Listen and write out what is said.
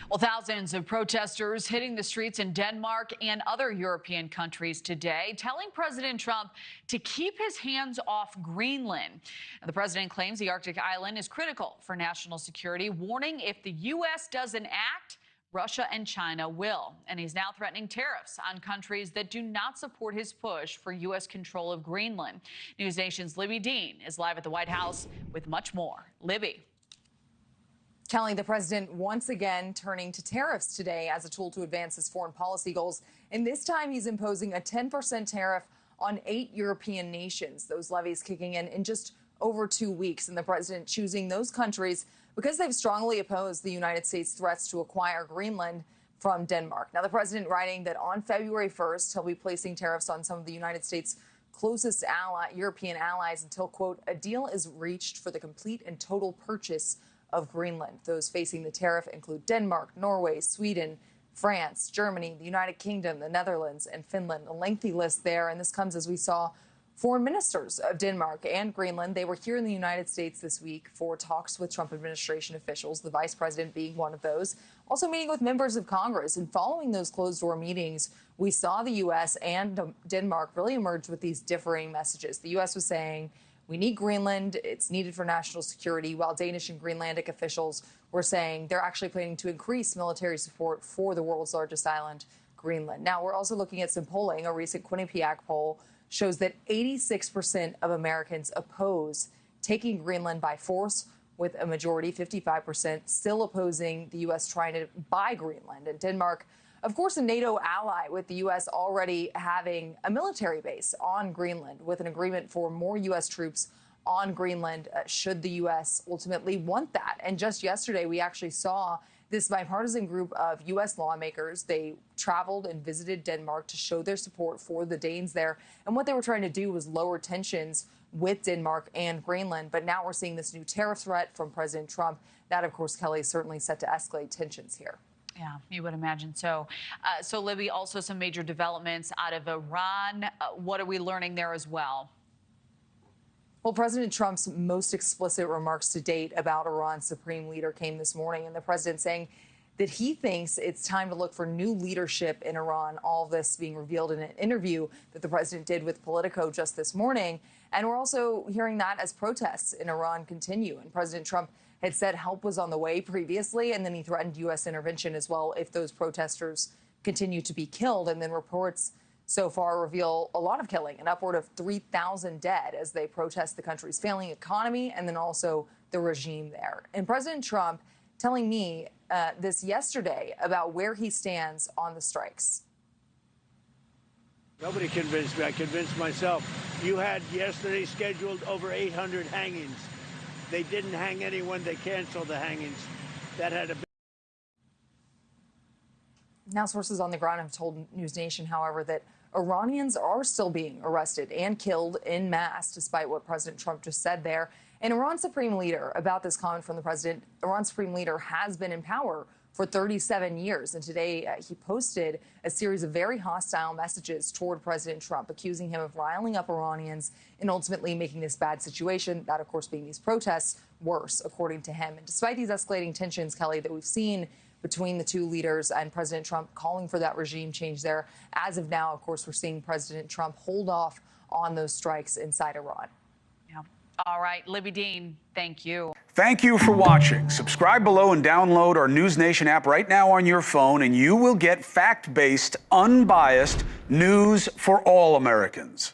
Well, thousands of protesters hitting the streets in Denmark and other European countries today, telling President Trump to keep his hands off Greenland. The president claims the Arctic island is critical for national security, warning if the U.S. doesn't act, Russia and China will. And he's now threatening tariffs on countries that do not support his push for U.S. control of Greenland. NewsNation's Libbey Dean is live at the White House with much more. Libby. Kelly, the president once again turning to tariffs today as a tool to advance his foreign policy goals. And this time he's imposing a 10% tariff on 8 European nations. Those levies kicking in just over 2 weeks. And the president choosing those countries because they've strongly opposed the United States threats to acquire Greenland from Denmark. Now, the president writing that on February 1st, he'll be placing tariffs on some of the United States' closest European allies until, quote, a deal is reached for the complete and total purchase of Greenland. Those facing the tariff include Denmark, Norway, Sweden, France, Germany, the United Kingdom, the Netherlands, and Finland. A lengthy list there, and this comes as we saw foreign ministers of Denmark and Greenland. They were here in the United States this week for talks with Trump administration officials, the vice president being one of those, also meeting with members of Congress. And following those closed-door meetings, we saw the U.S. and Denmark really emerge with these differing messages. The U.S. was saying, we need Greenland. It's needed for national security, while Danish and Greenlandic officials were saying they're actually planning to increase military support for the world's largest island, Greenland. Now, we're also looking at some polling. A recent Quinnipiac poll shows that 86% of Americans oppose taking Greenland by force, with a majority, 55%, still opposing the U.S. trying to buy Greenland. And Denmark, of course, a NATO ally, with the U.S. already having a military base on Greenland, with an agreement for more U.S. troops on Greenland should the U.S. ultimately want that. And just yesterday, we actually saw this bipartisan group of U.S. lawmakers. They traveled and visited Denmark to show their support for the Danes there. And what they were trying to do was lower tensions with Denmark and Greenland. But now we're seeing this new tariff threat from President Trump. That, of course, Kelly, is certainly set to escalate tensions here. Yeah, you would imagine so. So, Libby, also some major developments out of Iran. What are we learning there as well? Well, President Trump's most explicit remarks to date about Iran's supreme leader came this morning, and the president saying that he thinks it's time to look for new leadership in Iran. All of this being revealed in an interview that the president did with Politico just this morning. And we're also hearing that as protests in Iran continue. And President Trump had said help was on the way previously, and then he threatened U.S. intervention as well if those protesters continue to be killed. And then reports so far reveal a lot of killing, an upward of 3,000 dead as they protest the country's failing economy and then also the regime there. And President Trump telling me this yesterday about where he stands on the strikes. Nobody convinced me. I convinced myself. You had yesterday scheduled over 800 hangings. They didn't hang anyone. They canceled the hangings. That had a Now, sources on the ground have told NewsNation, however, that Iranians are still being arrested and killed en masse, despite what President Trump just said there. And Iran's supreme leader, about this comment from the president, Iran's supreme leader has been in power for 37 years. And today he posted a series of very hostile messages toward President Trump, accusing him of riling up Iranians and ultimately making this bad situation, that, of course, being these protests, worse, according to him. And despite these escalating tensions, Kelly, that we've seen between the two leaders and President Trump calling for that regime change there, as of now, of course, we're seeing President Trump hold off on those strikes inside Iran. Yeah. All right, Libbey Dean, thank you. Thank you for watching. Subscribe below and download our NewsNation app right now on your phone, and you will get fact-based, unbiased news for all Americans.